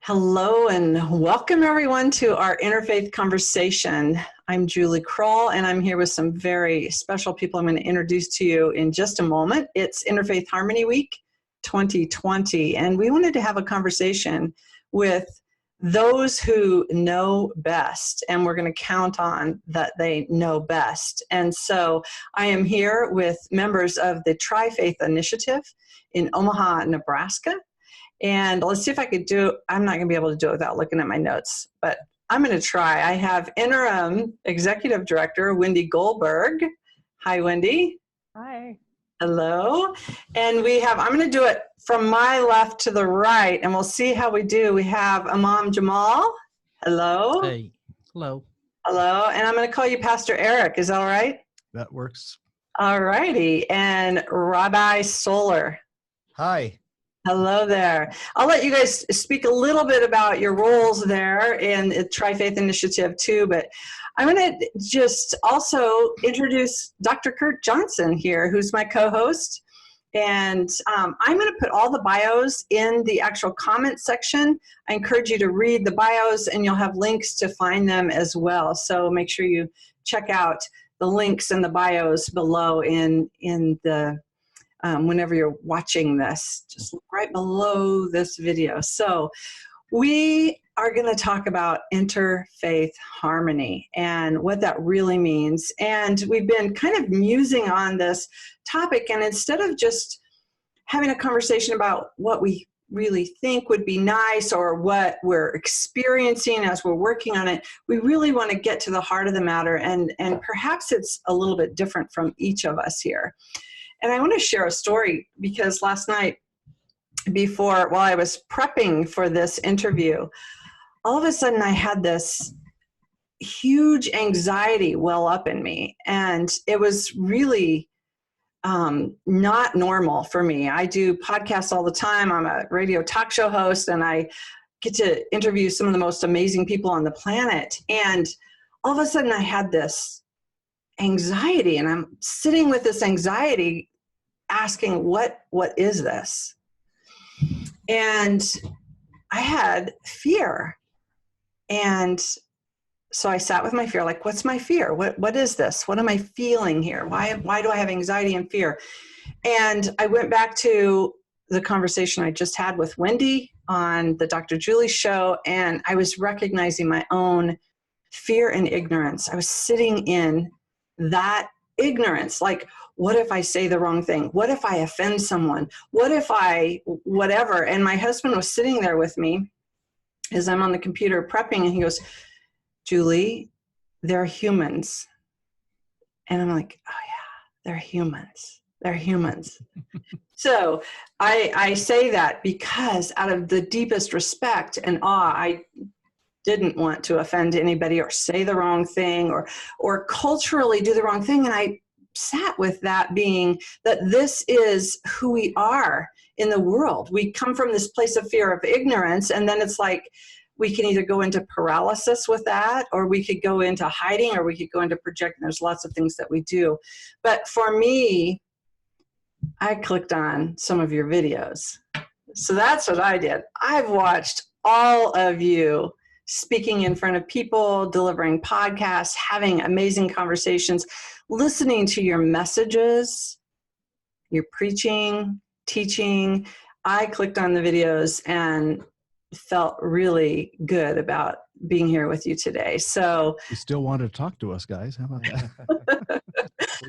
Hello and welcome everyone to our Interfaith conversation. I'm Julie Krull and I'm here with some very special people I'm going to introduce to you in just a moment. It's Interfaith Harmony Week 2020 and we wanted to have a conversation with those who know best, and we're going to count on that they know best. And so I am here with members of the Tri-Faith Initiative in Omaha, Nebraska. And let's see if I could do, I'm not going to be able to do it without looking at my notes, but I'm going to try. I have Interim Executive Director, Wendy Golldberg. Hi, Wendy. Hi. Hello. And we have, I'm going to do it from my left to the right, and we'll see how we do. We have Imam Jamal. Hello. Hey. Hello. Hello. And I'm going to call you Pastor Eric. Is that all right? That works. All righty. And Rabbi Stoller. Hi. Hello there. I'll let you guys speak a little bit about your roles there in the Tri-Faith Initiative too, but I'm going to just also introduce Dr. Kurt Johnson here, who's my co-host. And I'm going to put all the bios in the actual comment section. I encourage you to read the bios and you'll have links to find them as well. So make sure you check out the links and the bios below in the whenever you're watching this, just look right below this video. So we are going to talk about interfaith harmony and what that really means. And we've been kind of musing on this topic, and instead of just having a conversation about what we really think would be nice or what we're experiencing as we're working on it, we really want to get to the heart of the matter, and perhaps it's a little bit different from each of us here. And I want to share a story because last night while I was prepping for this interview, all of a sudden I had this huge anxiety well up in me. And it was really not normal for me. I do podcasts all the time. I'm a radio talk show host and I get to interview some of the most amazing people on the planet. And all of a sudden I had this anxiety, and I'm sitting with this anxiety asking, what is this? And I had fear. And so I sat with my fear, like, what's my fear? What is this? What am I feeling here? Why do I have anxiety and fear? And I went back to the conversation I just had with Wendy on the Dr. Julie show, and I was recognizing my own fear and ignorance. I was sitting in that ignorance, like, what if I say the wrong thing? What if I offend someone? What if I, whatever? And my husband was sitting there with me as I'm on the computer prepping, and he goes, Julie, they're humans. And I'm like, oh yeah, they're humans. They're humans. So I say that because out of the deepest respect and awe, I didn't want to offend anybody or say the wrong thing or culturally do the wrong thing. And I sat with that being that this is who we are in the world. We come from this place of fear of ignorance, and then it's like we can either go into paralysis with that, or we could go into hiding, or we could go into projecting. There's lots of things that we do. But for me, I clicked on some of your videos. So that's what I did. I've watched all of you speaking in front of people, delivering podcasts, having amazing conversations, listening to your messages, your preaching, teaching. I clicked on the videos and felt really good about being here with you today. So You still want to talk to us, guys. How about that?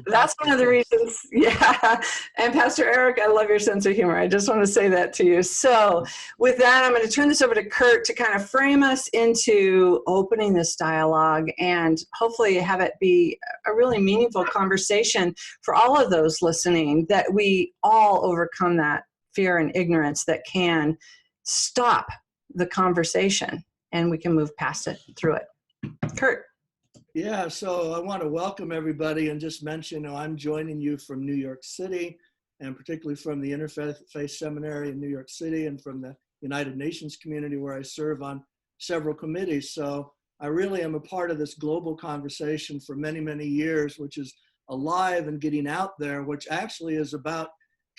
that's one of the reasons. Yeah. And Pastor Eric, I love your sense of humor. I just want to say that to you. So with that, I'm going to turn this over to Kurt to kind of frame us into opening this dialogue and hopefully have it be a really meaningful conversation for all of those listening, that we all overcome that fear and ignorance that can stop the conversation and we can move past it, through it. Kurt. Yeah, so I want to welcome everybody and just mention, I'm joining you from New York City, and particularly from the Interfaith Seminary in New York City and from the United Nations community where I serve on several committees. So I really am a part of this global conversation for many, many years, which is alive and getting out there, which actually is about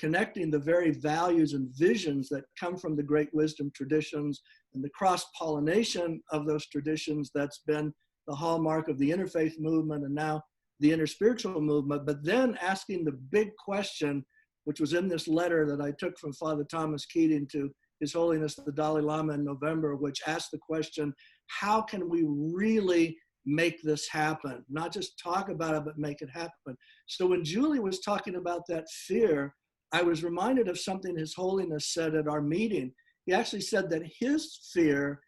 connecting the very values and visions that come from the great wisdom traditions and the cross-pollination of those traditions that's been the hallmark of the interfaith movement and now the InterSpiritual movement, but then asking the big question, which was in this letter that I took from Father Thomas Keating to His Holiness the Dalai Lama in November, which asked the question, how can we really make this happen? Not just talk about it, but make it happen. So when Julie was talking about that fear, I was reminded of something His Holiness said at our meeting. He actually said that his fear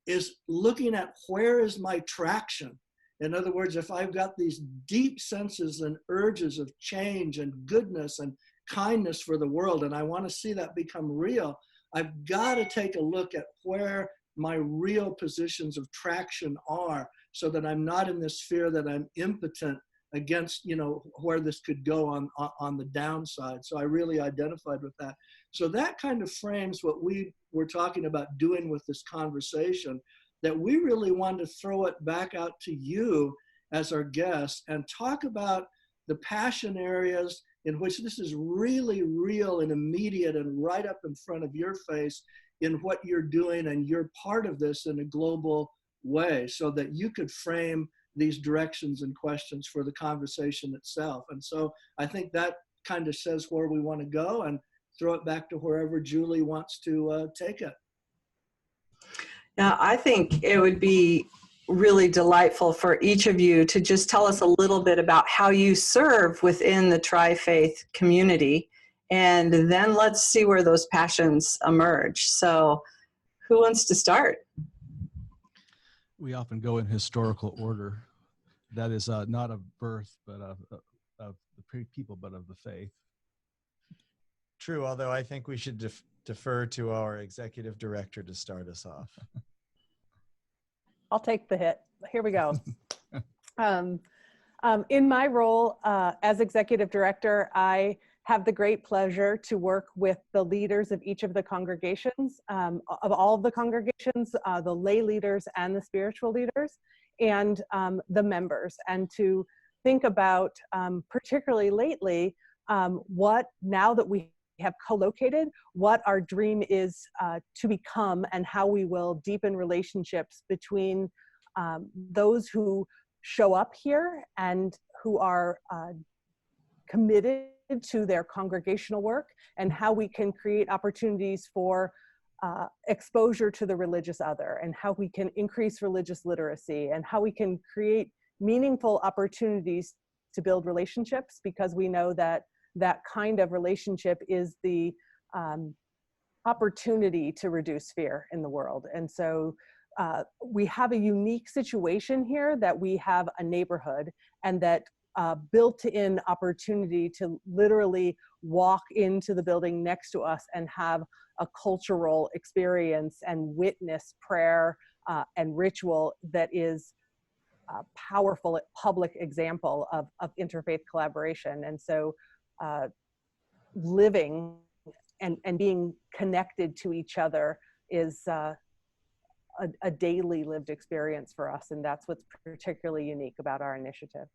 is looking at where is my traction. In other words, if I've got these deep senses and urges of change and goodness and kindness for the world, and I want to see that become real, I've got to take a look at where my real positions of traction are, so that I'm not in this fear that I'm impotent against, you know, where this could go on the downside. So I really identified with that. So that kind of frames what we were talking about doing with this conversation, that we really want to throw it back out to you as our guest and talk about the passion areas in which this is really real and immediate and right up in front of your face in what you're doing, and you're part of this in a global way, so that you could frame these directions and questions for the conversation itself. And so I think that kind of says where we want to go, and throw it back to wherever Julie wants to take it. Now, I think it would be really delightful for each of you to just tell us a little bit about how you serve within the Tri-Faith community, and then let's see where those passions emerge. So who wants to start? We often go in historical order. That is not of birth, but of the people, but of the faith. True, although I think we should defer to our executive director to start us off. I'll take the hit. Here we go. In my role as executive director, I have the great pleasure to work with the leaders of each of the congregations, of all of the congregations, the lay leaders and the spiritual leaders, and the members, and to think about, particularly lately, what, now that we have co-located, what our dream is to become, and how we will deepen relationships between those who show up here and who are committed to their congregational work, and how we can create opportunities for exposure to the religious other, and how we can increase religious literacy, and how we can create meaningful opportunities to build relationships, because we know that that kind of relationship is the opportunity to reduce fear in the world. And so we have a unique situation here, that we have a neighborhood, and that built-in opportunity to literally walk into the building next to us and have a cultural experience and witness prayer and ritual that is a powerful public example of interfaith collaboration. And so living and being connected to each other is a daily lived experience for us, and that's what's particularly unique about our initiative.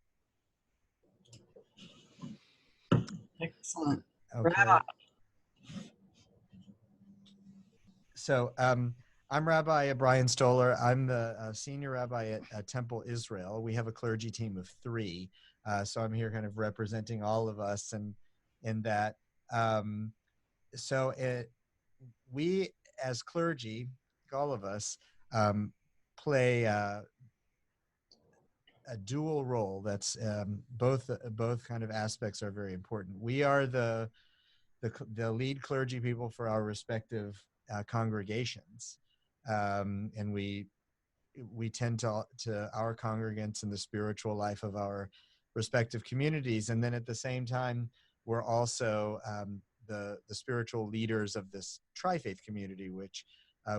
Excellent. Okay. Rabbi. So I'm Rabbi Brian Stoller. I'm the senior rabbi at Temple Israel. We have a clergy team of 3. So I'm here kind of representing all of us, and in that. We as clergy, all of us, play a dual role. That's both kind of aspects are very important. We are the lead clergy people for our respective congregations, and we tend to our congregants in the spiritual life of our respective communities, and then at the same time we're also the spiritual leaders of this tri-faith community, which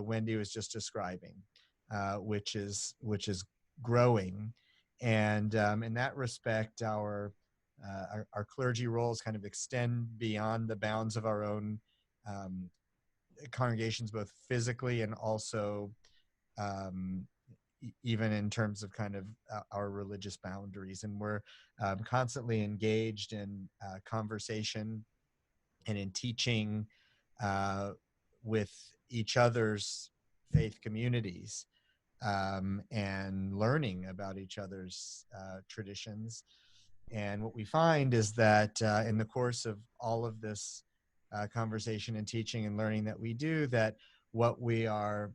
Wendy was just describing, which is growing. And in that respect, our clergy roles kind of extend beyond the bounds of our own congregations, both physically and also even in terms of kind of our religious boundaries. And we're constantly engaged in conversation and in teaching with each other's faith communities, and learning about each other's traditions. And what we find is that in the course of all of this conversation and teaching and learning that we do, that what we are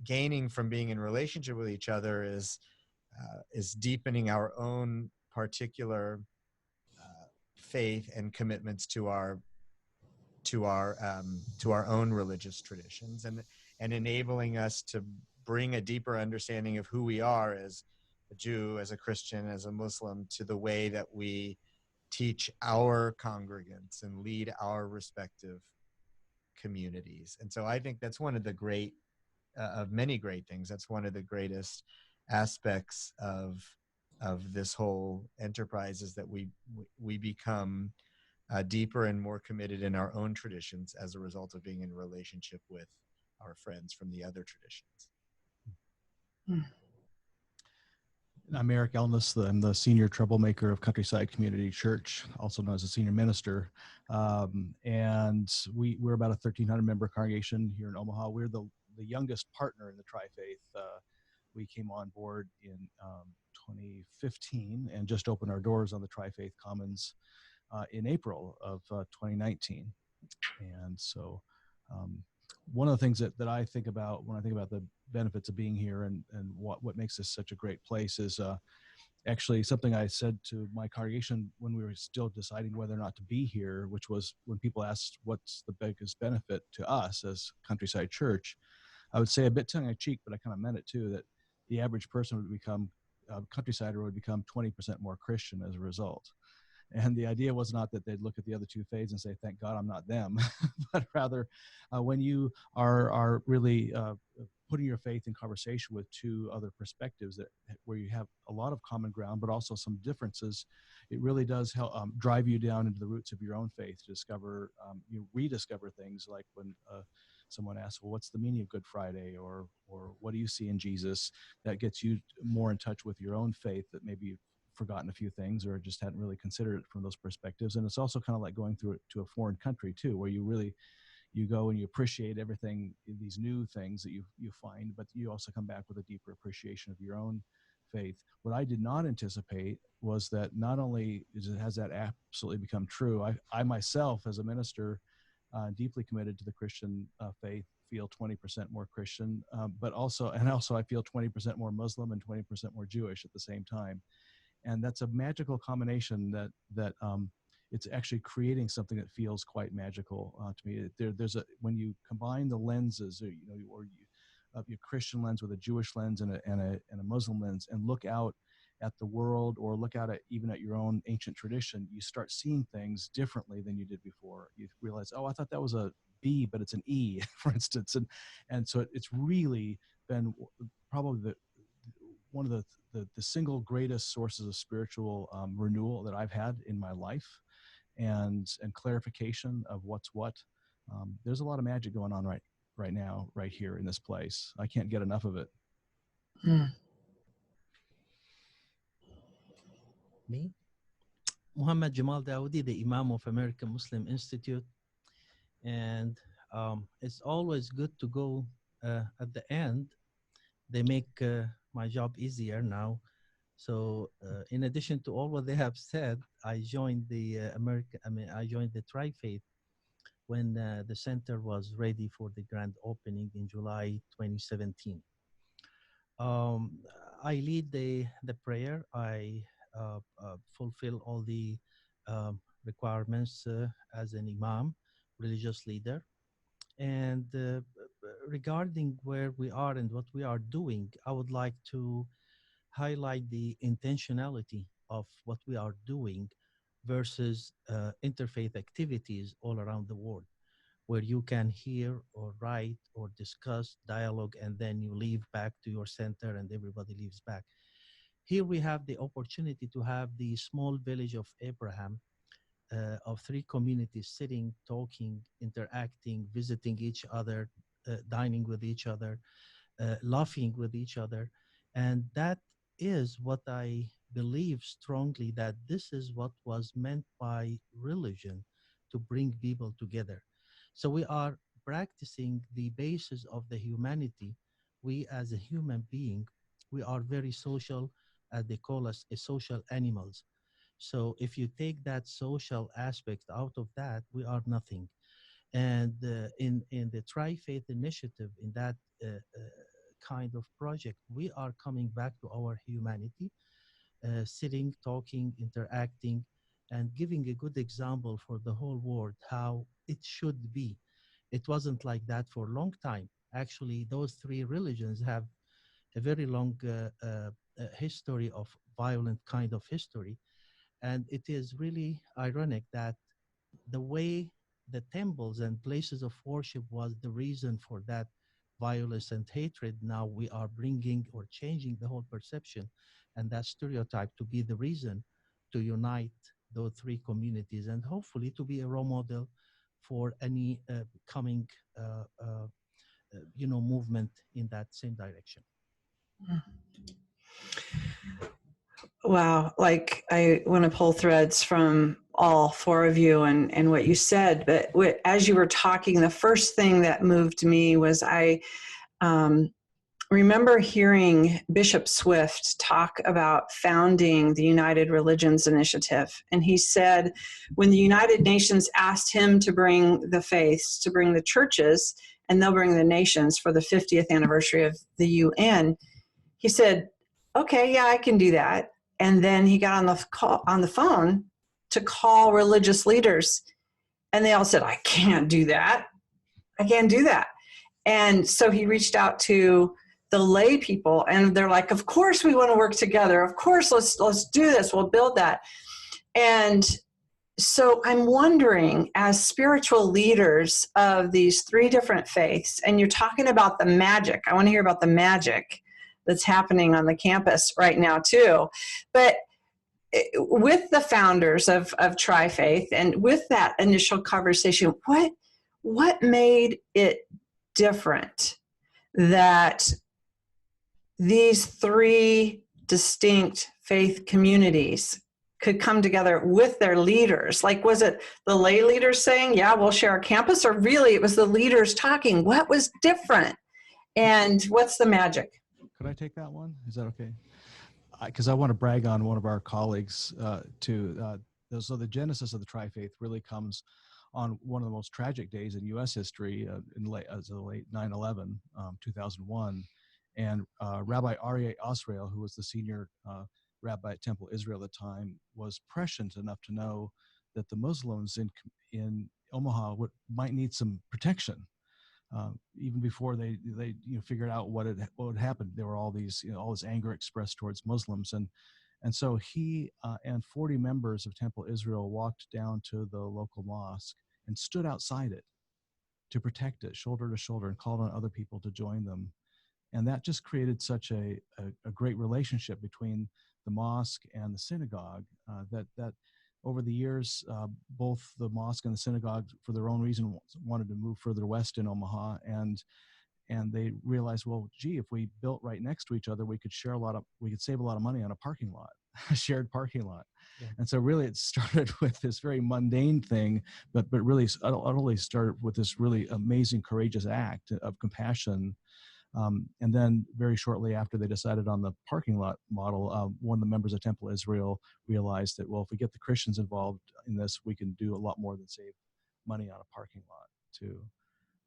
gaining from being in relationship with each other is deepening our own particular faith and commitments to our own religious traditions, and enabling us to bring a deeper understanding of who we are as a Jew, as a Christian, as a Muslim, to the way that we teach our congregants and lead our respective communities. And so I think that's one of the great of many great things. That's one of the greatest aspects of this whole enterprise, is that we become deeper and more committed in our own traditions as a result of being in relationship with our friends from the other traditions. I'm Eric Elnes. I'm the senior troublemaker of Countryside Community Church, also known as a senior minister. And we're about a 1,300 member congregation here in Omaha. We're the youngest partner in the Tri-Faith. We came on board in 2015 and just opened our doors on the Tri-Faith Commons in April of 2019. And so one of the things that I think about when I think about the benefits of being here and what makes this such a great place is actually something I said to my congregation when we were still deciding whether or not to be here, which was when people asked what's the biggest benefit to us as Countryside Church, I would say a bit tongue-in-cheek, but I kind of meant it too, that the average person would become, Countrysider would become 20% more Christian as a result. And the idea was not that they'd look at the other two faiths and say, thank God I'm not them, but rather when you are really putting your faith in conversation with two other perspectives where you have a lot of common ground, but also some differences, it really does help drive you down into the roots of your own faith to discover, you rediscover things like when someone asks, well, what's the meaning of Good Friday? Or what do you see in Jesus? That gets you more in touch with your own faith that maybe you've forgotten a few things or just hadn't really considered it from those perspectives. And it's also kind of like going through it to a foreign country too, where you go and you appreciate everything, these new things that you find, but you also come back with a deeper appreciation of your own faith. What I did not anticipate was that not only has that absolutely become true, I myself as a minister, deeply committed to the Christian faith, feel 20% more Christian, but also I feel 20% more Muslim and 20% more Jewish at the same time. And that's a magical combination that it's actually creating something that feels quite magical to me. When you combine the lenses, your Christian lens with a Jewish lens and a Muslim lens, and look out at the world or look out at even at your own ancient tradition, you start seeing things differently than you did before. You realize, oh, I thought that was a B, but it's an E, for instance. And so it's really been probably one of the single greatest sources of spiritual renewal that I've had in my life, and clarification of what's what. There's a lot of magic going on right now, right here in this place. I can't get enough of it. Me? Mohamad Jamal Daoudi, the Imam of American Muslim Institute. And it's always good to go at the end. They make my job easier now. So in addition to all what they have said, I joined the Tri-Faith when the center was ready for the grand opening in July 2017. I lead the prayer. I fulfill all the requirements as an imam, religious leader. And regarding where we are and what we are doing, I would like to highlight the intentionality of what we are doing versus interfaith activities all around the world, where you can hear or write or discuss, dialogue, and then you leave back to your center and everybody leaves back. Here we have the opportunity to have the small village of Abraham, of 3 communities sitting, talking, interacting, visiting each other, dining with each other, laughing with each other. And that is what I believe strongly, that this is what was meant by religion, to bring people together. So we are practicing the basis of the humanity. We as a human being, we are very social, as they call us, a social animals. So if you take that social aspect out of that, we are nothing. And in the Tri-Faith Initiative, in that kind of project, we are coming back to our humanity, sitting, talking, interacting, and giving a good example for the whole world how it should be. It wasn't like that for a long time. Actually, those three religions have a very long history of violent kind of history. And it is really ironic that the way the temples and places of worship was the reason for that violence and hatred, now we are bringing or changing the whole perception and that stereotype to be the reason to unite those three communities and hopefully to be a role model for any coming movement in that same direction. Wow, like I want to pull threads from all four of you and what you said, but as you were talking, the first thing that moved me was I remember hearing Bishop Swift talk about founding the United Religions Initiative. And he said when the United Nations asked him to bring the faiths, to bring the churches, and they'll bring the nations for the 50th anniversary of the UN, he said, okay, yeah, I can do that. And then he got on the phone to call religious leaders. And they all said, I can't do that. I can't do that. And so he reached out to the lay people, and they're like, of course we want to work together. Of course, let's do this. We'll build that. And so I'm wondering, as spiritual leaders of these three different faiths, and you're talking about the magic, I want to hear about the magic that's happening on the campus right now too. But with the founders of Tri-Faith and with that initial conversation, what made it different that these three distinct faith communities could come together with their leaders? Like, was it the lay leaders saying, yeah, we'll share our campus, or really it was the leaders talking? What was different? And what's the magic? Could I take that one? Is that okay? Because I want to brag on one of our colleagues too. So the genesis of the Tri-Faith really comes on one of the most tragic days in U.S. history, in the late 9/11, 2001. And Rabbi Aryeh Osrael, who was the senior rabbi at Temple Israel at the time, was prescient enough to know that the Muslims in Omaha might need some protection. Even before they figured out what would happen, there were all these all this anger expressed towards Muslims, and so he and 40 members of Temple Israel walked down to the local mosque and stood outside it to protect it, shoulder to shoulder, and called on other people to join them. And that just created such a great relationship between the mosque and the synagogue that over the years, both the mosque and the synagogue, for their own reason, wanted to move further west in Omaha, and they realized, well, gee, if we built right next to each other, we could save a lot of money on a parking lot, a shared parking lot. Yeah. And so really, it started with this very mundane thing, but really utterly started with this really amazing, courageous act of compassion. And then very shortly after they decided on the parking lot model, one of the members of Temple Israel realized that, well, if we get the Christians involved in this, we can do a lot more than save money on a parking lot too.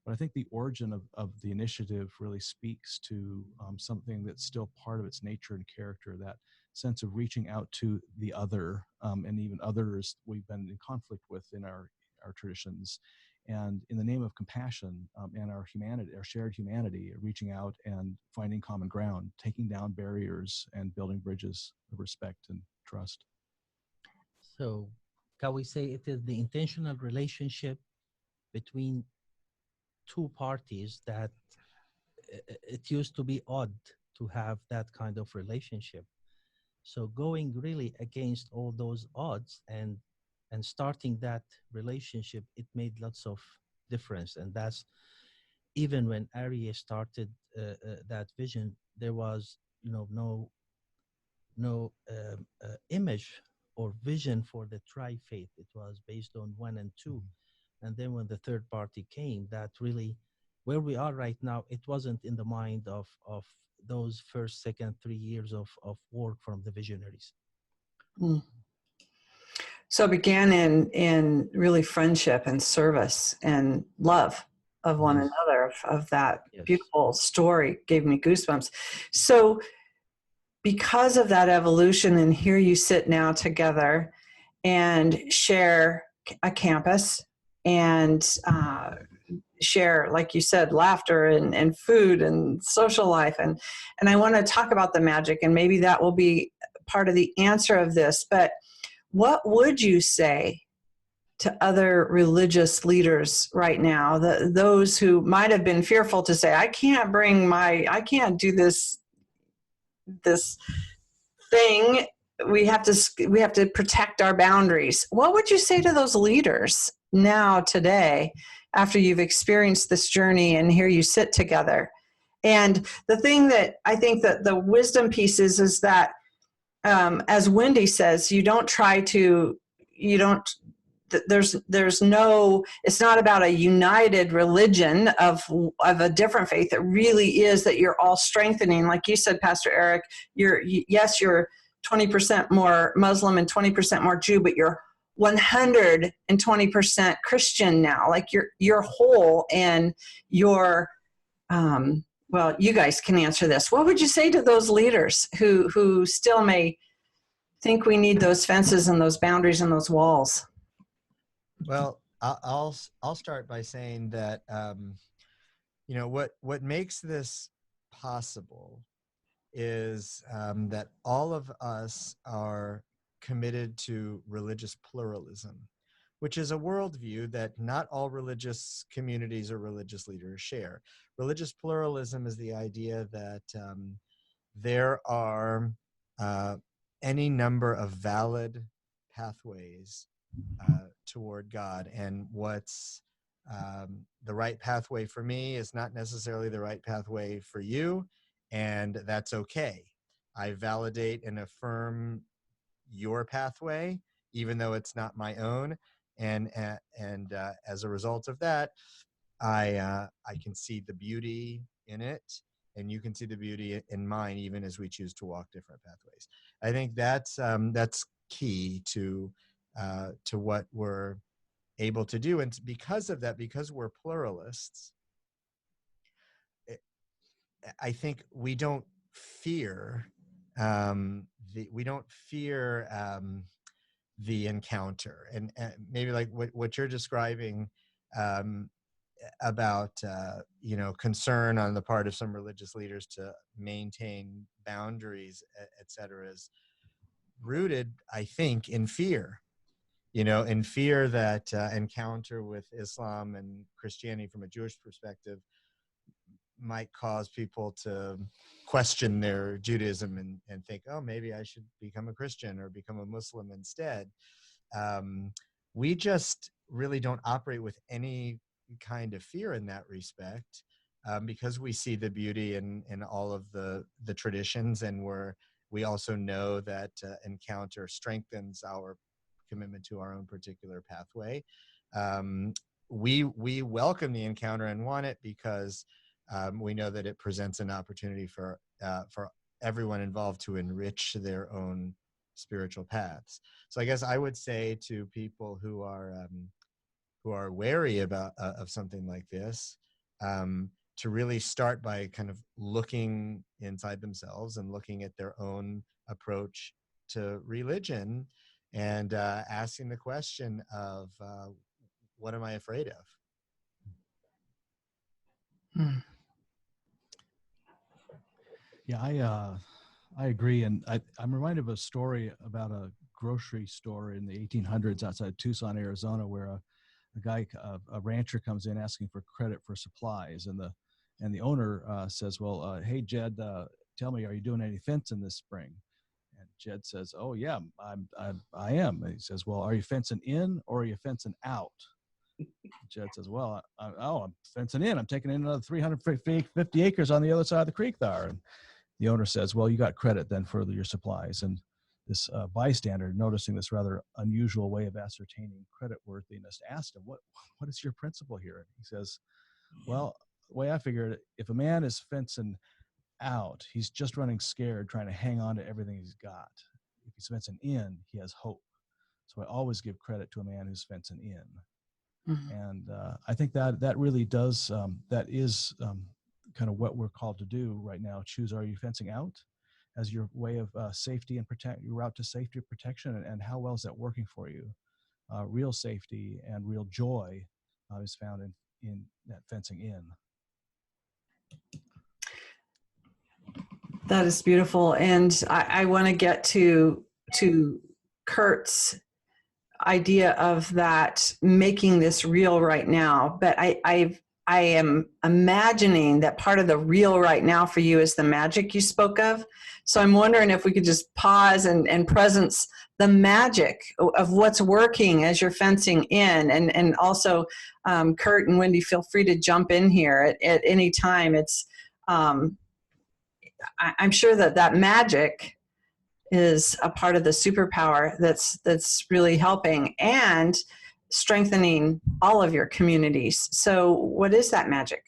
But I think the origin of the initiative really speaks to something that's still part of its nature and character, that sense of reaching out to the other and even others we've been in conflict with in our traditions. And in the name of compassion and our humanity, our shared humanity, reaching out and finding common ground, taking down barriers and building bridges of respect and trust. So can we say it is the intentional relationship between two parties that it used to be odd to have that kind of relationship? So going really against all those odds and starting that relationship, it made lots of difference. And that's even when Aryeh started that vision, there was no image or vision for the tri-faith. It was based on 1 and 2. And then when the third party came, that really, where we are right now, it wasn't in the mind of those first, second, 3 years of work from the visionaries. Mm. So it began in really friendship and service and love of one Yes. another, of that Yes. beautiful story. Gave me goosebumps. So because of that evolution, and here you sit now together and share a campus and share, like you said, laughter and food and social life. And I want to talk about the magic, and maybe that will be part of the answer of this. But what would you say to other religious leaders right now, those who might have been fearful to say, I can't do this thing. We have to protect our boundaries. What would you say to those leaders now, today, after you've experienced this journey and here you sit together? And the thing that I think that the wisdom piece is that, as Wendy says, there's no, it's not about a united religion of a different faith. It really is that you're all strengthening. Like you said, Pastor Eric, you're 20% more Muslim and 20% more Jew, but you're 120% Christian now. Like you're whole, and you're, well, you guys can answer this. What would you say to those leaders who still may think we need those fences and those boundaries and those walls? Well, I'll start by saying that what makes this possible is that all of us are committed to religious pluralism, which is a worldview that not all religious communities or religious leaders share. Religious pluralism is the idea that there are any number of valid pathways toward God, and what's the right pathway for me is not necessarily the right pathway for you, and that's okay. I validate and affirm your pathway, even though it's not my own, and as a result of that, I can see the beauty in it, and you can see the beauty in mine, even as we choose to walk different pathways. I think that's key to what we're able to do. And because of that, because we're pluralists, I think we don't fear the encounter, and maybe like what you're describing about concern on the part of some religious leaders to maintain boundaries, et cetera, is rooted, I think, in fear. In fear that encounter with Islam and Christianity from a Jewish perspective might cause people to question their Judaism and think, oh, maybe I should become a Christian or become a Muslim instead. We just really don't operate with any kind of fear in that respect, because we see the beauty in all of the traditions, and we also know that encounter strengthens our commitment to our own particular pathway. We welcome the encounter and want it because we know that it presents an opportunity for everyone involved to enrich their own spiritual paths. So I guess I would say to people who are wary of something like this, to really start by kind of looking inside themselves and looking at their own approach to religion, and asking the question of what am I afraid of? Yeah, I agree, and I'm reminded of a story about a grocery store in the 1800s outside Tucson, Arizona, where a rancher comes in asking for credit for supplies, and the owner says, "Well, hey Jed, tell me, are you doing any fencing this spring?" And Jed says, "Oh yeah, I am." And he says, "Well, are you fencing in or are you fencing out?" Jed says, "Well, I'm fencing in. I'm taking in another 350 acres on the other side of the creek there." And the owner says, "Well, you got credit then for your supplies." And this bystander, noticing this rather unusual way of ascertaining creditworthiness, asked him, what is your principle here? And he says, well, the way I figure it, if a man is fencing out, he's just running scared, trying to hang on to everything he's got. If he's fencing in, he has hope. So I always give credit to a man who's fencing in. Mm-hmm. And I think that really does, that is kind of what we're called to do right now. Choose, are you fencing out as your way of safety and your route to safety or protection, and how well is that working for you? Real safety and real joy is found in that fencing in. That is beautiful. And I want to get to Kurt's idea of that, making this real right now. But I am imagining that part of the real right now for you is the magic you spoke of. So I'm wondering if we could just pause and presence the magic of what's working as you're fencing in. And also, Kurt and Wendy, feel free to jump in here at any time. It's, I'm sure that magic is a part of the superpower that's really helping and strengthening all of your communities. So what is that magic?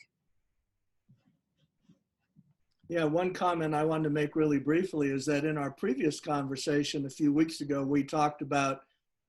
Yeah, one comment I wanted to make really briefly is that in our previous conversation a few weeks ago, we talked about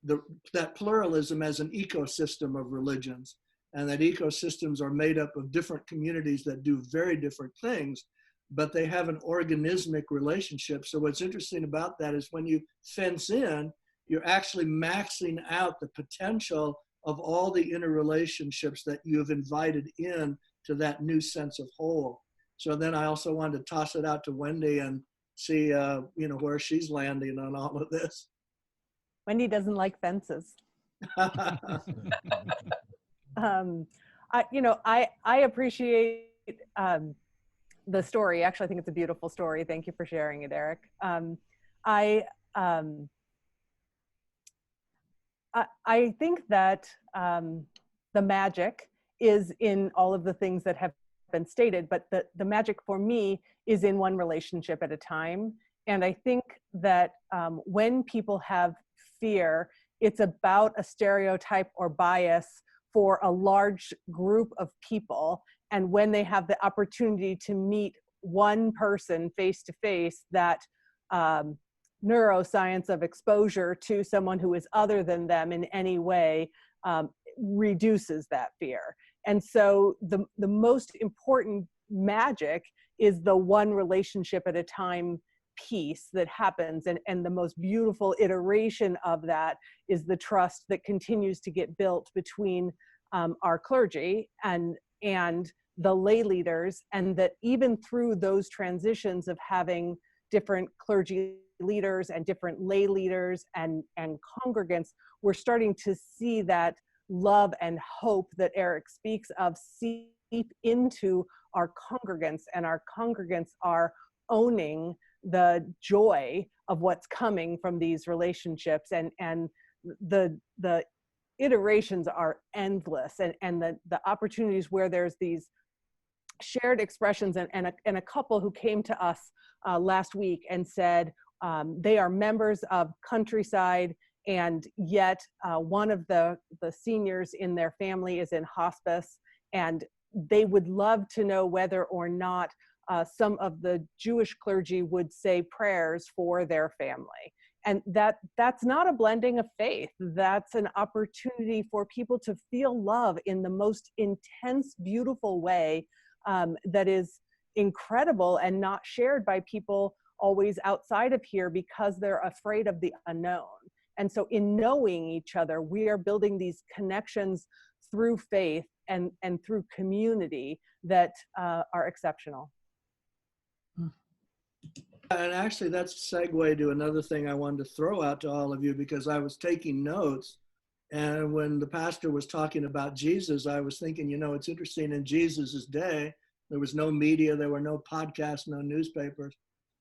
that pluralism as an ecosystem of religions, and that ecosystems are made up of different communities that do very different things, but they have an organismic relationship. So what's interesting about that is when you fence in, you're actually maxing out the potential of all the interrelationships that you have invited in to that new sense of whole. So then I also wanted to toss it out to Wendy and see, where she's landing on all of this. Wendy doesn't like fences. I appreciate the story. Actually, I think it's a beautiful story. Thank you for sharing it, Eric. I think that the magic is in all of the things that have been stated, but the magic for me is in one relationship at a time. And I think that when people have fear, it's about a stereotype or bias for a large group of people. And when they have the opportunity to meet one person face to face, that neuroscience of exposure to someone who is other than them in any way reduces that fear. And so the most important magic is the one relationship at a time piece that happens. And the most beautiful iteration of that is the trust that continues to get built between our clergy and the lay leaders, and that even through those transitions of having different clergy leaders and different lay leaders and congregants, we're starting to see that love and hope that Eric speaks of seep into our congregants, and our congregants are owning the joy of what's coming from these relationships, and the iterations are endless, and the opportunities where there's these shared expressions, and a couple who came to us last week and said they are members of Countryside, and yet one of the seniors in their family is in hospice, and they would love to know whether or not some of the Jewish clergy would say prayers for their family. And that's not a blending of faith. That's an opportunity for people to feel love in the most intense, beautiful way that is incredible and not shared by people always outside of here because they're afraid of the unknown. And so in knowing each other, we are building these connections through faith and through community that are exceptional. And actually, that's a segue to another thing I wanted to throw out to all of you, because I was taking notes. And when the pastor was talking about Jesus, I was thinking, it's interesting, in Jesus's day, there was no media, there were no podcasts, no newspapers.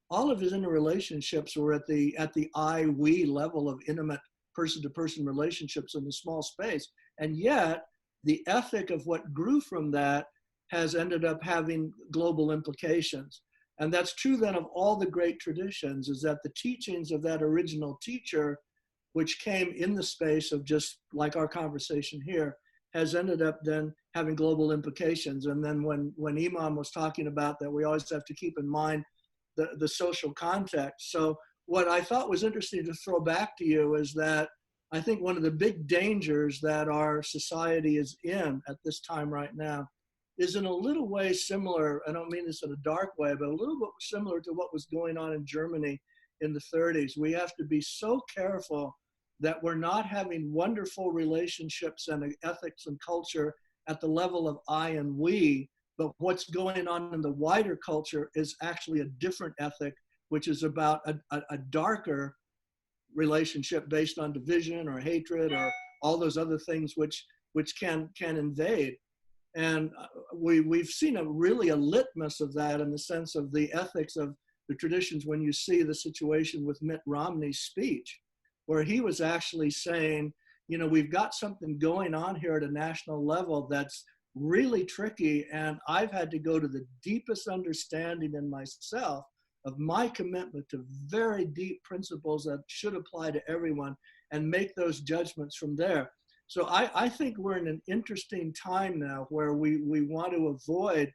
All of his interrelationships were at the I-we level of intimate person-to-person relationships in a small space. And yet, the ethic of what grew from that has ended up having global implications. And that's true then of all the great traditions, is that the teachings of that original teacher, which came in the space of just like our conversation here, has ended up then having global implications. And then when Imam was talking about that, we always have to keep in mind the social context. So what I thought was interesting to throw back to you is that I think one of the big dangers that our society is in at this time right now is in a little way similar, I don't mean this in a dark way, but a little bit similar to what was going on in Germany in the 30s. We have to be so careful that we're not having wonderful relationships and ethics and culture at the level of I and we, but what's going on in the wider culture is actually a different ethic, which is about a darker relationship based on division or hatred or all those other things which can invade. And we've seen really a litmus of that in the sense of the ethics of the traditions when you see the situation with Mitt Romney's speech, where he was actually saying, you know, we've got something going on here at a national level that's really tricky, and I've had to go to the deepest understanding in myself of my commitment to very deep principles that should apply to everyone and make those judgments from there. So I think we're in an interesting time now where we want to avoid,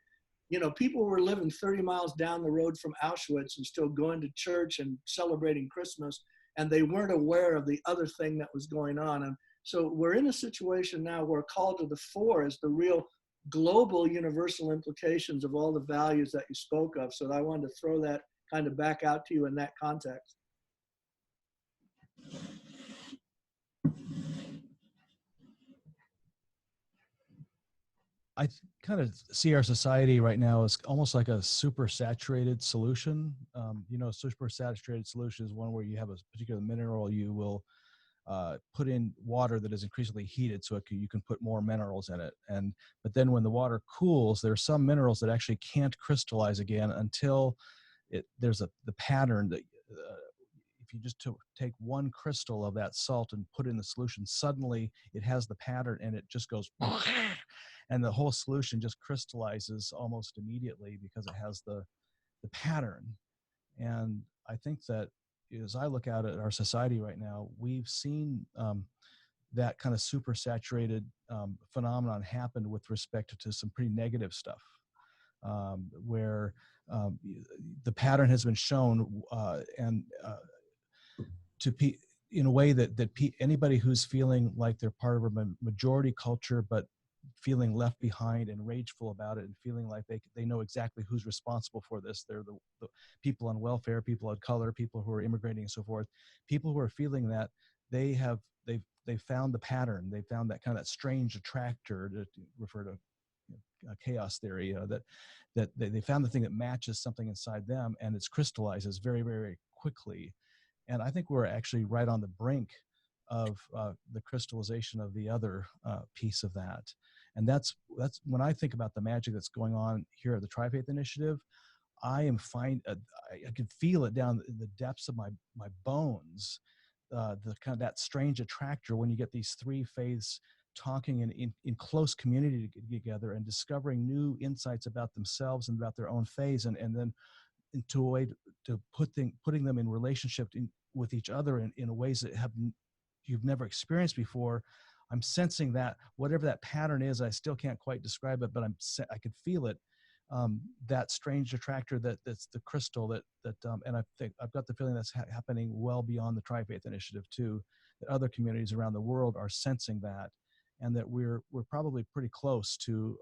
you know, people were living 30 miles down the road from Auschwitz and still going to church and celebrating Christmas, and they weren't aware of the other thing that was going on. And so we're in a situation now where call to the fore is the real global universal implications of all the values that you spoke of. So I wanted to throw that kind of back out to you in that context. I kind of see our society right now as almost like a super saturated solution. You know, a super saturated solution is one where you have a particular mineral, you will put in water that is increasingly heated so you can put more minerals in it. But then when the water cools, there are some minerals that actually can't crystallize again until there's the pattern that if you just take one crystal of that salt and put it in the solution, suddenly it has the pattern and it just goes and the whole solution just crystallizes almost immediately because it has the pattern. And I think that as I look out at our society right now, we've seen that kind of super saturated phenomenon happen with respect to some pretty negative stuff, where the pattern has been shown in a way that anybody who's feeling like they're part of a majority culture, but feeling left behind and rageful about it and feeling like they know exactly who's responsible for this. They're the people on welfare, people of color, people who are immigrating and so forth. People who are feeling that they've found the pattern. They found that kind of strange attractor, to refer to chaos theory, that they found the thing that matches something inside them, and it's crystallizes very, very quickly. And I think we're actually right on the brink of the crystallization of the other piece of that. And that's when I think about the magic that's going on here at the Trifaith Initiative. I can feel it down in the depths of my bones, the kind of that strange attractor when you get these three faiths talking in close community together and discovering new insights about themselves and about their own faiths, and then into a way to putting them in relationship with each other in ways that you've never experienced before. I'm sensing that whatever that pattern is, I still can't quite describe it, but I can feel it. That strange attractor that's the crystal and I think I've got the feeling that's happening well beyond the Trifaith Initiative too. That other communities around the world are sensing that, and that we're probably pretty close to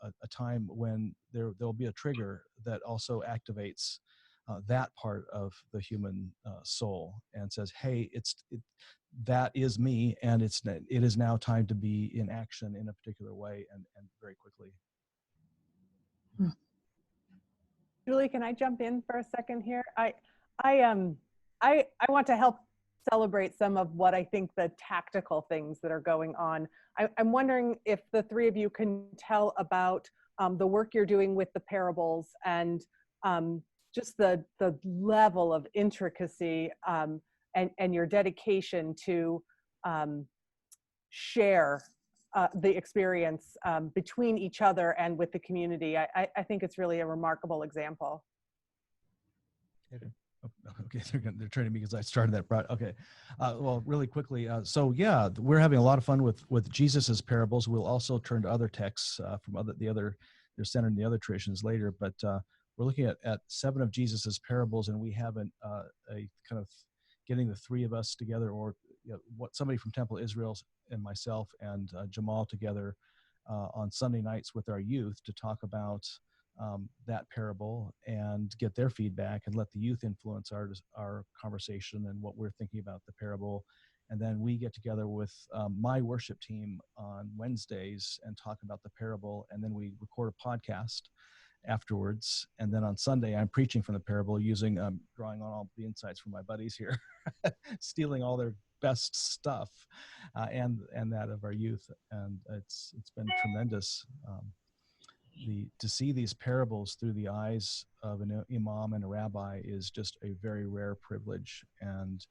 a time when there'll be a trigger that also activates that part of the human soul and says, "Hey, that is me, and it is now time to be in action in a particular way and very quickly." Julie, can I jump in for a second here? I want to help celebrate some of what I think the tactical things that are going on. I'm wondering if the three of you can tell about the work you're doing with the parables and just the level of intricacy and your dedication to share the experience between each other and with the community. I think it's really a remarkable example. Okay, they're turning me because I started that. Okay, well, really quickly. So yeah, we're having a lot of fun with Jesus's parables. We'll also turn to other texts from they're centered in the other traditions later. But we're looking at 7 of Jesus's parables, and we have a kind of getting the 3 of us together, or somebody from Temple Israel and myself and Jamal together on Sunday nights with our youth to talk about that parable and get their feedback and let the youth influence our conversation and what we're thinking about the parable. And then we get together with my worship team on Wednesdays and talk about the parable, and then we record a podcast afterwards. And then on Sunday, I'm preaching from the parable using drawing on all the insights from my buddies here, stealing all their best stuff and that of our youth. And it's been tremendous. To see these parables through the eyes of an imam and a rabbi is just a very rare privilege, and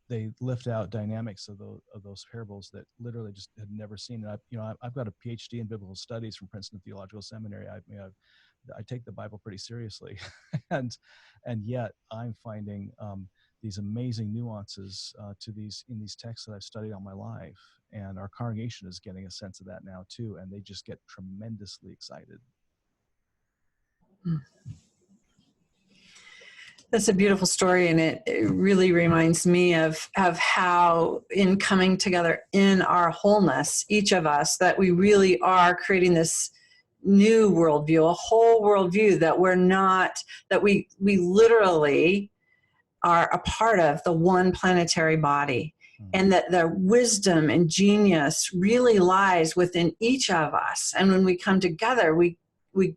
they lift out dynamics of those parables that literally just had never seen. And I've got a PhD in biblical studies from Princeton Theological Seminary. I take the Bible pretty seriously, and yet I'm finding these amazing nuances in these texts that I've studied all my life. And our congregation is getting a sense of that now too, and they just get tremendously excited. That's a beautiful story, and it really reminds me of how in coming together in our wholeness, each of us, that we really are creating this new worldview, a whole worldview that we literally are a part of the one planetary body. And that the wisdom and genius really lies within each of us. And when we come together, we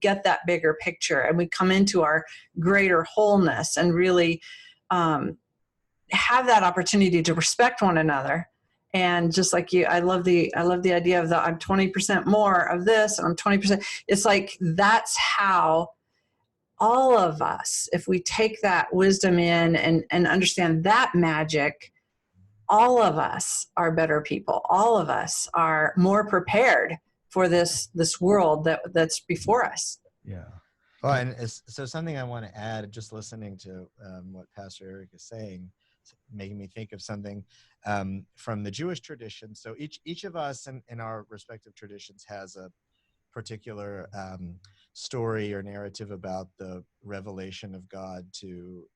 get that bigger picture, and we come into our greater wholeness and really have that opportunity to respect one another. And just like you, I love the idea of I'm 20% more of this, and I'm 20%. It's like that's how all of us, if we take that wisdom in and understand that magic, all of us are better people. All of us are more prepared for this world that's before us. Yeah. Well, and so something I want to add, just listening to what Pastor Eric is saying, making me think of something from the Jewish tradition. So each of us in our respective traditions has a particular story or narrative about the revelation of God to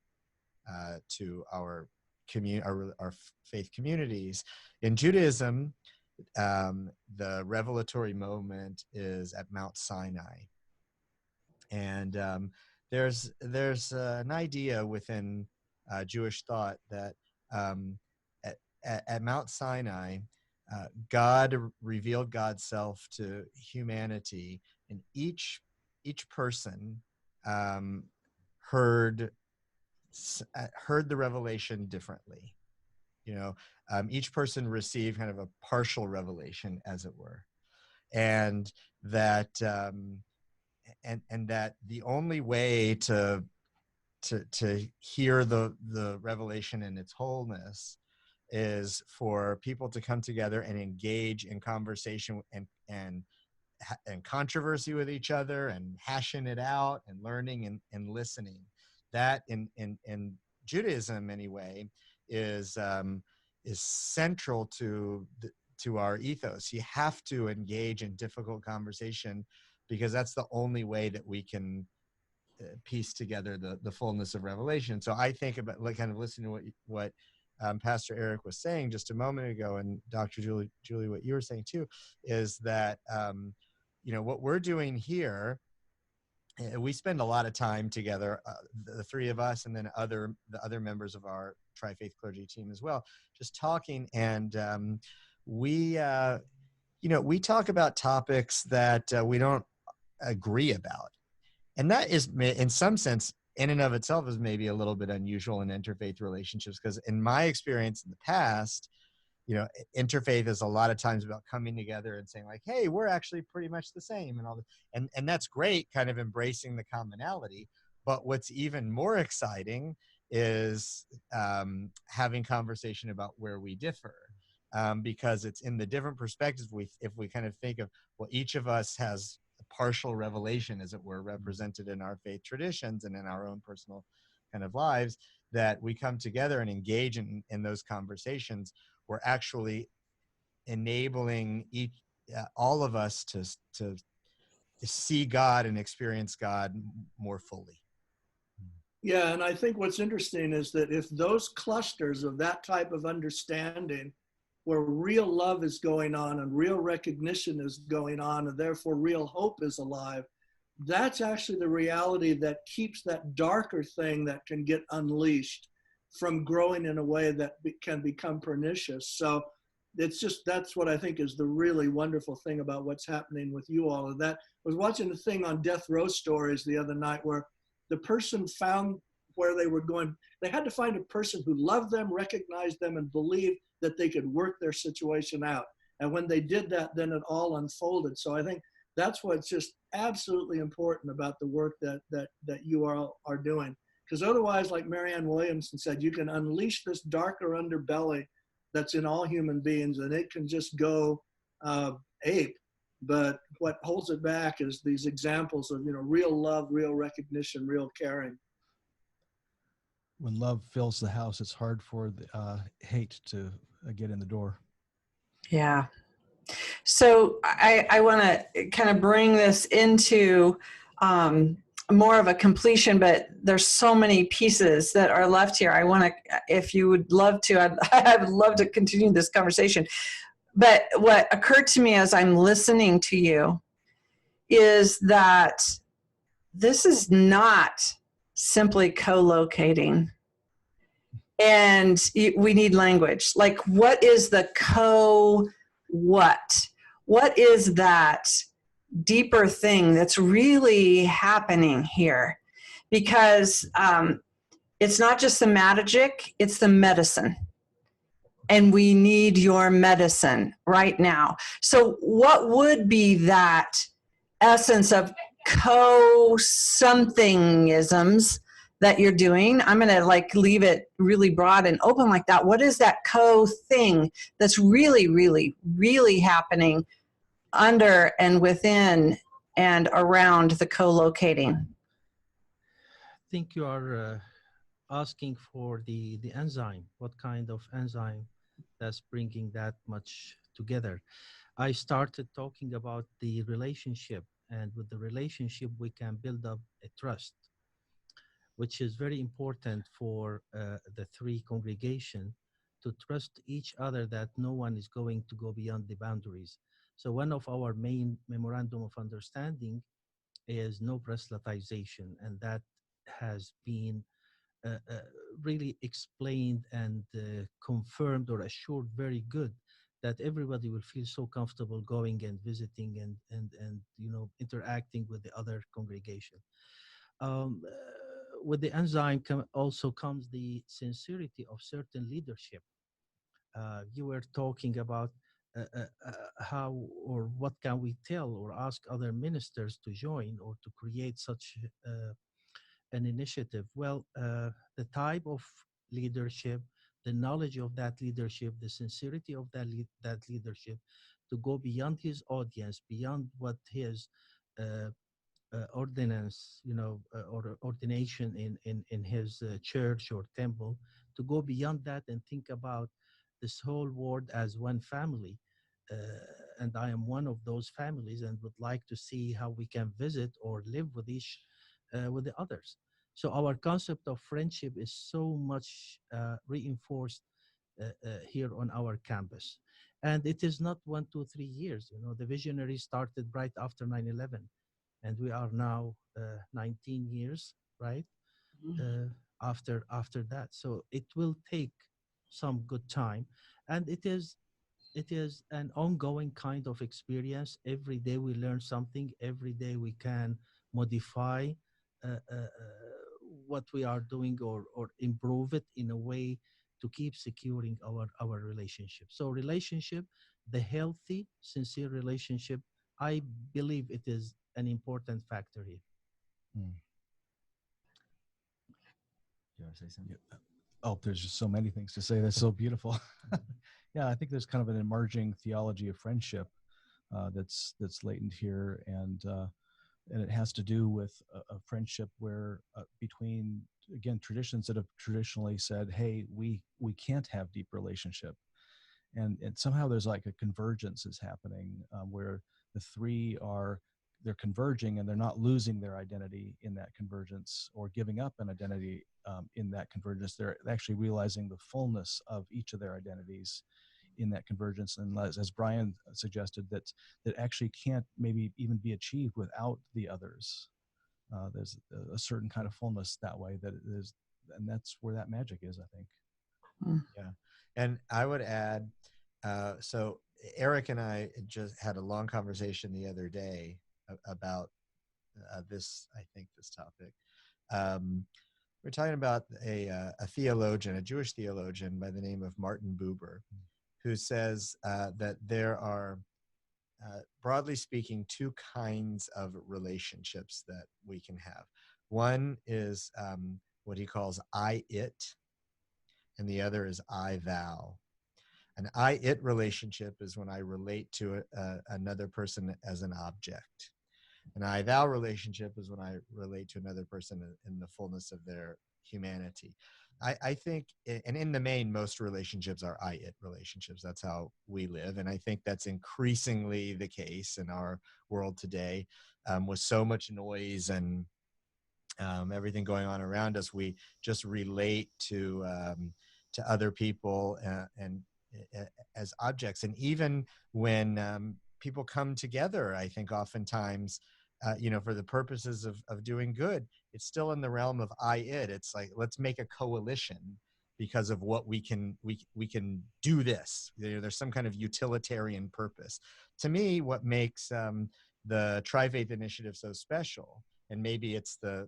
our faith communities. In Judaism, the revelatory moment is at Mount Sinai, and there's an idea within Jewish thought that at Mount Sinai, God revealed God's self to humanity, and each person heard the revelation differently. Each person received kind of a partial revelation, as it were, and that and that the only way to hear the revelation in its wholeness is for people to come together and engage in conversation and controversy with each other, and hashing it out and learning and listening. That in Judaism anyway is central to our ethos. You have to engage in difficult conversation, because that's the only way that we can piece together the fullness of revelation. So I think about kind of listening to what Pastor Eric was saying just a moment ago, and Dr. Julie, what you were saying too, is that what we're doing here. We spend a lot of time together, the 3 of us, and then the other members of our Tri-Faith clergy team as well, just talking. And we talk about topics that we don't agree about. And that is, in some sense, in and of itself, is maybe a little bit unusual in interfaith relationships, because in my experience in the past, interfaith is a lot of times about coming together and saying like, hey, we're actually pretty much the same, and all that. And that's great, kind of embracing the commonality. But what's even more exciting is having conversation about where we differ, because it's in the different perspectives. If we kind of think of, well, each of us has a partial revelation, as it were, represented in our faith traditions and in our own personal kind of lives, that we come together and engage in those conversations, we're actually enabling all of us to see God and experience God more fully. Yeah, and I think what's interesting is that if those clusters of that type of understanding, where real love is going on and real recognition is going on, and therefore real hope is alive, that's actually the reality that keeps that darker thing that can get unleashed from growing in a way that can become pernicious. So it's just, that's what I think is the really wonderful thing about what's happening with you all. And that, I was watching a thing on Death Row Stories the other night where the person found where they were going. They had to find a person who loved them, recognized them, and believed that they could work their situation out. And when they did that, then it all unfolded. So I think that's what's just absolutely important about the work that you all are doing. Because otherwise, like Marianne Williamson said, you can unleash this darker underbelly that's in all human beings, and it can just go ape. But what holds it back is these examples of, real love, real recognition, real caring. When love fills the house, it's hard for the hate to get in the door. Yeah. So I want to kind of bring this into more of a completion, but there's so many pieces that are left here. I want to, if you would love to, I would love to continue this conversation. But what occurred to me as I'm listening to you is that this is not simply co-locating. And we need language. Like, what is the what? What is that deeper thing that's really happening here? Because it's not just the magic, it's the medicine. And we need your medicine right now. So what would be that essence of co-somethingisms that you're doing? I'm going to leave it really broad and open like that. What is that co-thing that's really, really, really happening under and within and around the co-locating? I think you are asking for the enzyme. What kind of enzyme that's bringing that much together? I started talking about the relationship, and with the relationship we can build up a trust, which is very important for the three congregations to trust each other, that no one is going to go beyond the boundaries. So one of our main memorandum of understanding is no proselytization, and that has been really explained and confirmed or assured very good, that everybody will feel so comfortable going and visiting and interacting with the other congregation. With the enzyme also comes the sincerity of certain leadership. You were talking about how or what can we tell or ask other ministers to join or to create such an initiative. Well, the type of leadership, the knowledge of that leadership, the sincerity of that leadership, to go beyond his audience, beyond what his ordinance, or ordination in his church or temple, to go beyond that and think about this whole world as one family. And I am one of those families, and would like to see how we can visit or live with with the others. So our concept of friendship is so much reinforced here on our campus. And it is not 1, 2, 3 years. The visionary started right after 9/11. And we are now 19 years, right? After that. So it will take some good time. And it is an ongoing kind of experience. Every day we learn something. Every day we can modify what we are doing or improve it in a way to keep securing our relationship. So relationship, the healthy, sincere relationship, I believe it is an important factor here. You want to say something? Yeah. Oh, there's just so many things to say. That's so beautiful. Yeah, I think there's kind of an emerging theology of friendship that's latent here, and and it has to do with a friendship where between, again, traditions that have traditionally said, hey, we can't have deep relationship, and somehow there's like a convergence is happening, where the three they're converging, and they're not losing their identity in that convergence or giving up an identity in that convergence. They're actually realizing the fullness of each of their identities in that convergence. And as Brian suggested, that actually can't maybe even be achieved without the others. There's a certain kind of fullness that way that is, and that's where that magic is, I think. Yeah. And I would add, so Eric and I just had a long conversation the other day about this topic. We're talking about a theologian, a Jewish theologian by the name of Martin Buber, who says that there are, broadly speaking, two kinds of relationships that we can have. One is what he calls I-it, and the other is I-thou. An I-it relationship is when I relate to another person as an object. An I-thou relationship is when I relate to another person in the fullness of their humanity. I think, and in the main, most relationships are I-it relationships. That's how we live. And I think that's increasingly the case in our world today, with so much noise and everything going on around us. We just relate to other people and as objects. And even when people come together, I think oftentimes, for the purposes of doing good, it's still in the realm of I-it. It's like, let's make a coalition because of what we can do this. There's some kind of utilitarian purpose. To me, what makes the Tri-Faith Initiative so special, and maybe it's the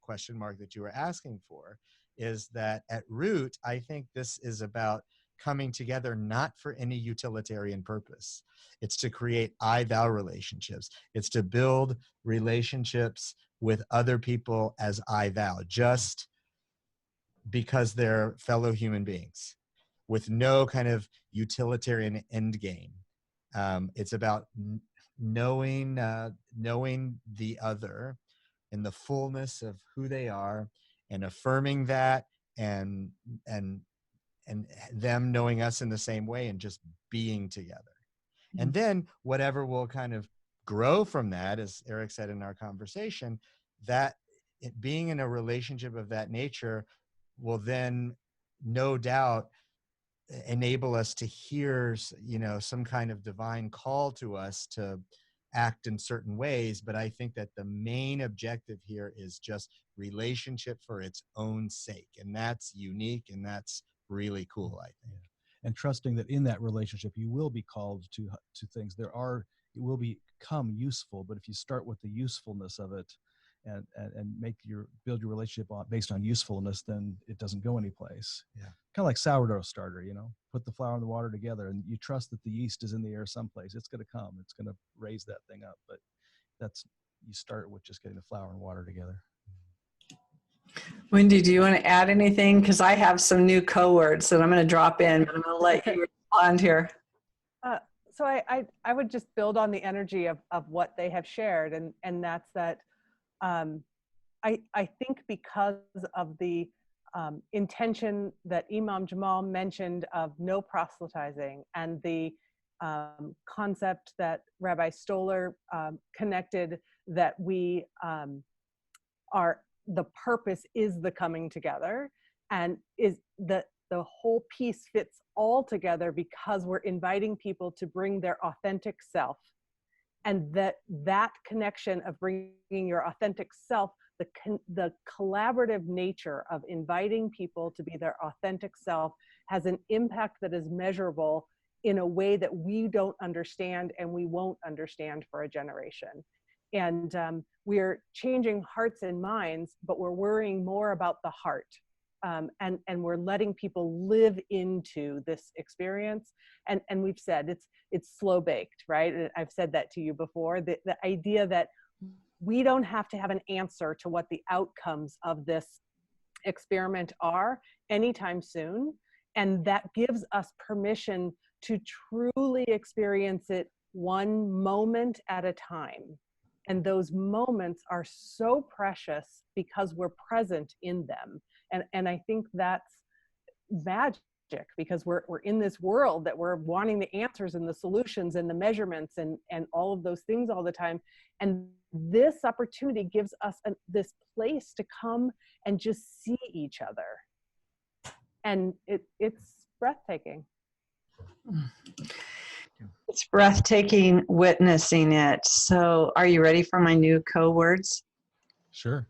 question mark that you were asking for, is that at root, I think this is about coming together not for any utilitarian purpose. It's to create I-thou relationships. It's to build relationships with other people as I-thou, just because they're fellow human beings, with no kind of utilitarian end game. It's about knowing the other in the fullness of who they are, and affirming that, and them knowing us in the same way, and just being together. Mm-hmm. And then whatever will kind of grow from that, as Eric said in our conversation, that being in a relationship of that nature will then no doubt enable us to hear, some kind of divine call to us to act in certain ways. But I think that the main objective here is just relationship for its own sake. And that's unique, and that's really cool, I think. Yeah. And trusting that in that relationship, you will be called to things. It will become useful, but if you start with the usefulness of it and build your relationship based on usefulness, then it doesn't go anyplace. Yeah. Kind of like sourdough starter, put the flour and the water together, and you trust that the yeast is in the air someplace. It's going to come. It's going to raise that thing up. But you start with just getting the flour and water together. Wendy, do you want to add anything? Because I have some new code words that I'm going to drop in, but I'm going to let you respond here. So I would just build on the energy of what they have shared, and that's that I think because of the intention that Imam Jamal mentioned of no proselytizing, and the concept that Rabbi Stoller connected, that we the purpose is the coming together, and is the whole piece fits all together because we're inviting people to bring their authentic self, and that connection of bringing your authentic self, the collaborative nature of inviting people to be their authentic self, has an impact that is measurable in a way that we don't understand and we won't understand for a generation. And we're changing hearts and minds, but we're worrying more about the heart. And we're letting people live into this experience. And we've said it's slow baked, right? And I've said that to you before, the idea that we don't have to have an answer to what the outcomes of this experiment are anytime soon. And that gives us permission to truly experience it one moment at a time. And those moments are so precious because we're present in them. And I think that's magic, because we're in this world that we're wanting the answers and the solutions and the measurements and all of those things all the time. And this opportunity gives us this place to come and just see each other. And it's breathtaking. It's breathtaking witnessing it. So are you ready for my new code words? Sure.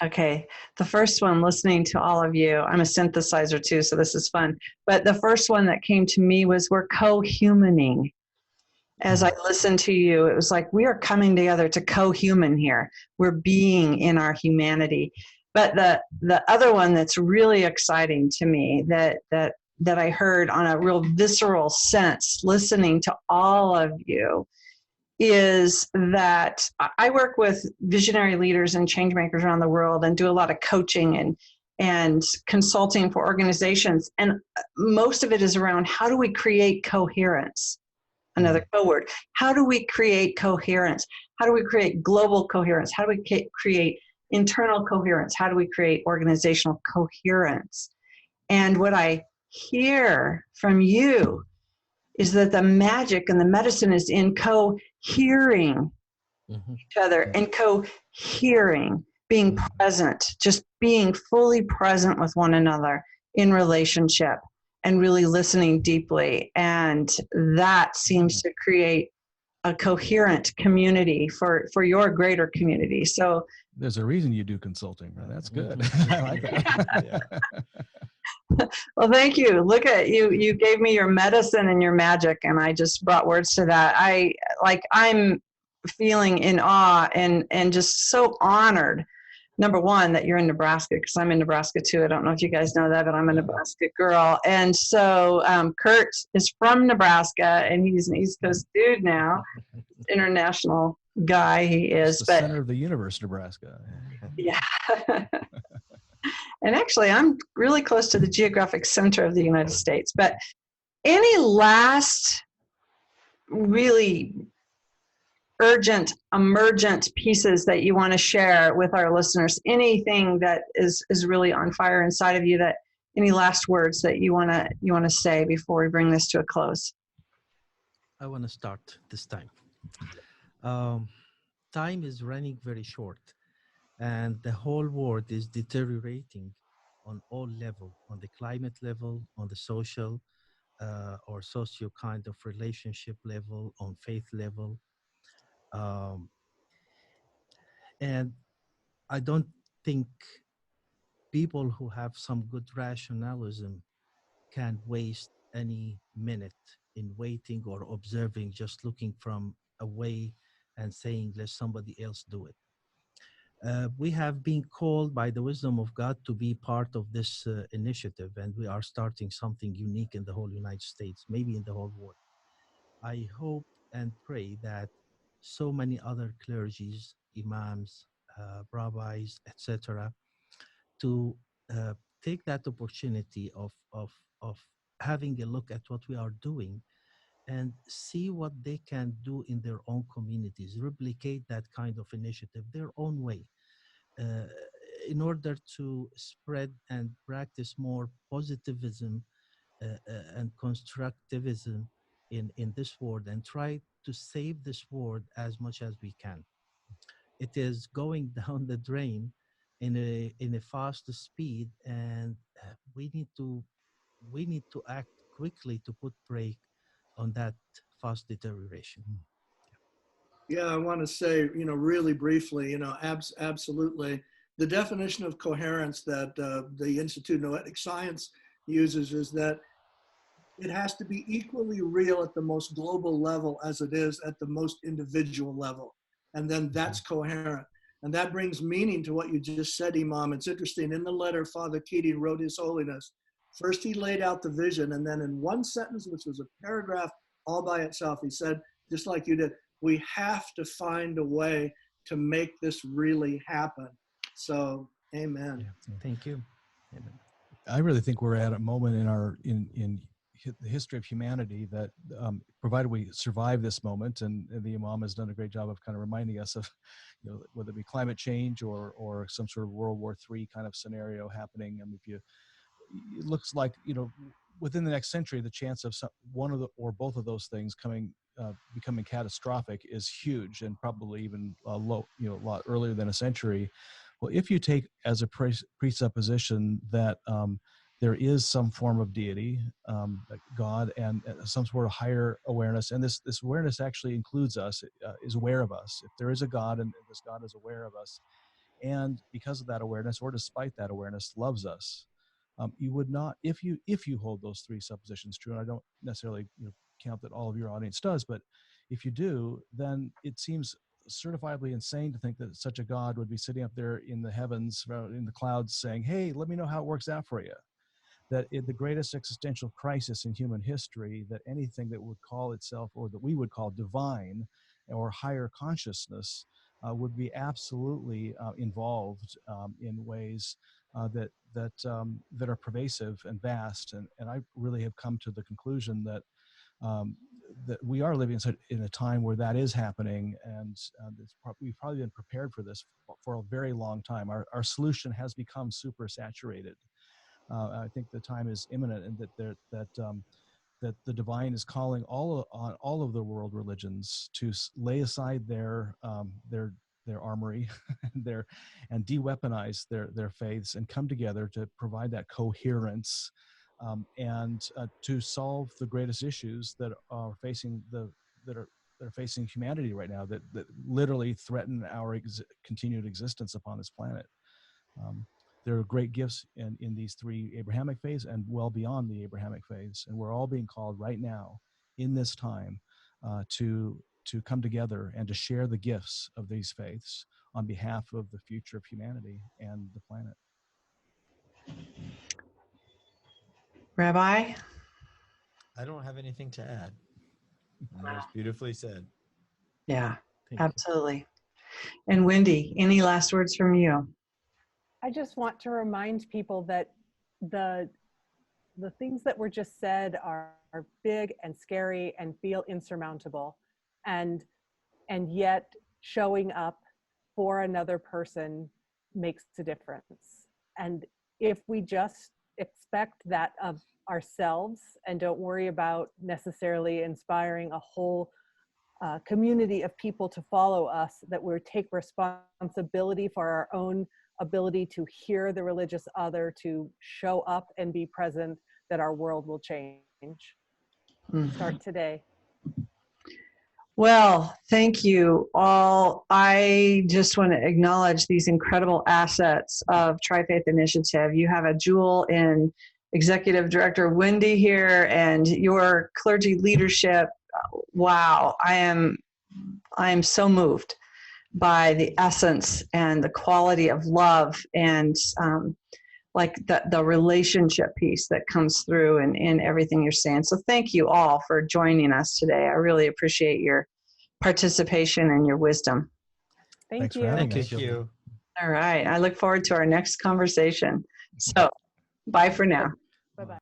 Okay. The first one, listening to all of you, I'm a synthesizer too, so this is fun. But the first one that came to me was we're co-humaning. As I listened to you, it was like we are coming together to co-human here. We're being in our humanity. But the other one that's really exciting to me that I heard on a real visceral sense, listening to all of you, is that I work with visionary leaders and change makers around the world and do a lot of coaching and consulting for organizations. And most of it is around how do we create coherence? Another code word. How do we create coherence? How do we create global coherence? How do we create internal coherence? How do we create organizational coherence? And what I hear from you is that the magic and the medicine is in co-hearing each other and co-hearing, being present, just being fully present with one another in relationship and really listening deeply. And that seems to create a coherent community for your greater community. So there's a reason you do consulting, right? That's good. I like that. well, thank you. Look at you. You gave me your medicine and your magic, and I just brought words to that. I'm feeling in awe and just so honored. Number one, that you're in Nebraska, because I'm in Nebraska too. I don't know if you guys know that, but I'm a Nebraska girl. And so Kurt is from Nebraska, and he's an East Coast dude now, international guy he is. It's the center of the universe, Nebraska. Yeah. And actually, I'm really close to the geographic center of the United States. But any last really urgent, emergent pieces that you want to share with our listeners? Anything that is really on fire inside of you, that any last words that you want to say before we bring this to a close? I want to start this time. Time is running very short, and the whole world is deteriorating on all levels, on the climate level, on the social or socio kind of relationship level, on faith level. And I don't think people who have some good rationalism can waste any minute in waiting or observing, just looking from away and saying, let somebody else do it. We have been called by the wisdom of God to be part of this initiative, and we are starting something unique in the whole United States, maybe in the whole world. I hope and pray that so many other clergies, imams, rabbis, etc., to take that opportunity of having a look at what we are doing and see what they can do in their own communities, replicate that kind of initiative their own way, in order to spread and practice more positivism and constructivism in this world, and try to save this world as much as we can. It is going down the drain in a fast speed, and we need to act quickly to put brake on that fast deterioration. Yeah, I want to say, really briefly, absolutely. The definition of coherence that the Institute of Noetic Science uses is that it has to be equally real at the most global level as it is at the most individual level. And then that's coherent. And that brings meaning to what you just said, Imam. It's interesting. In the letter Father Keating wrote His Holiness, first he laid out the vision, and then in one sentence, which was a paragraph all by itself, he said, just like you did, we have to find a way to make this really happen. So, amen. Yeah. Thank you. Amen. I really think we're at a moment in the history of humanity that provided we survive this moment, and the Imam has done a great job of kind of reminding us of, whether it be climate change or some sort of World War III kind of scenario happening. I mean, it looks like, within the next century, the chance of one of the or both of those things becoming catastrophic is huge, and probably even a lot earlier than a century. Well, if you take as a presupposition that there is some form of deity, God, and some sort of higher awareness, and this awareness actually includes us, is aware of us. If there is a God, and this God is aware of us, and because of that awareness, or despite that awareness, loves us, you would not, if you hold those three suppositions true, and I don't necessarily count that all of your audience does, but if you do, then it seems certifiably insane to think that such a God would be sitting up there in the heavens, in the clouds, saying, "Hey, let me know how it works out for you." That the greatest existential crisis in human history, that anything that would call itself, or that we would call divine or higher consciousness, would be absolutely involved in ways that are pervasive and vast. And I really have come to the conclusion that that we are living in a time where that is happening, and we've probably been prepared for this for a very long time. Our solution has become super saturated. I think the time is imminent, and that the divine is calling all of the world religions to lay aside their armory and de-weaponize their faiths, and come together to provide that coherence, and to solve the greatest issues that are facing that are facing humanity right now, that literally threaten our continued existence upon this planet. There are great gifts in these three Abrahamic faiths, and well beyond the Abrahamic faiths, and we're all being called right now in this time to come together and to share the gifts of these faiths on behalf of the future of humanity and the planet. Rabbi? I don't have anything to add. It was beautifully said. Yeah, Thank you. absolutely. And Wendy, any last words from you? I just want to remind people that the things that were just said are big and scary and feel insurmountable, and yet showing up for another person makes a difference. And if we just expect that of ourselves and don't worry about necessarily inspiring a whole community of people to follow us, that we take responsibility for our own ability to hear the religious other, to show up and be present, that our world will change. Start today. Well, thank you all. I just want to acknowledge these incredible assets of Tri-Faith Initiative. You have a jewel in Executive Director Wendy here, and your clergy leadership. Wow, I am so moved by the essence and the quality of love, and like the relationship piece that comes through in everything you're saying. So thank you all for joining us today. I really appreciate your participation and your wisdom. Thank you. For having Thank us. you. All right. I look forward to our next conversation. So bye for now. Bye-bye.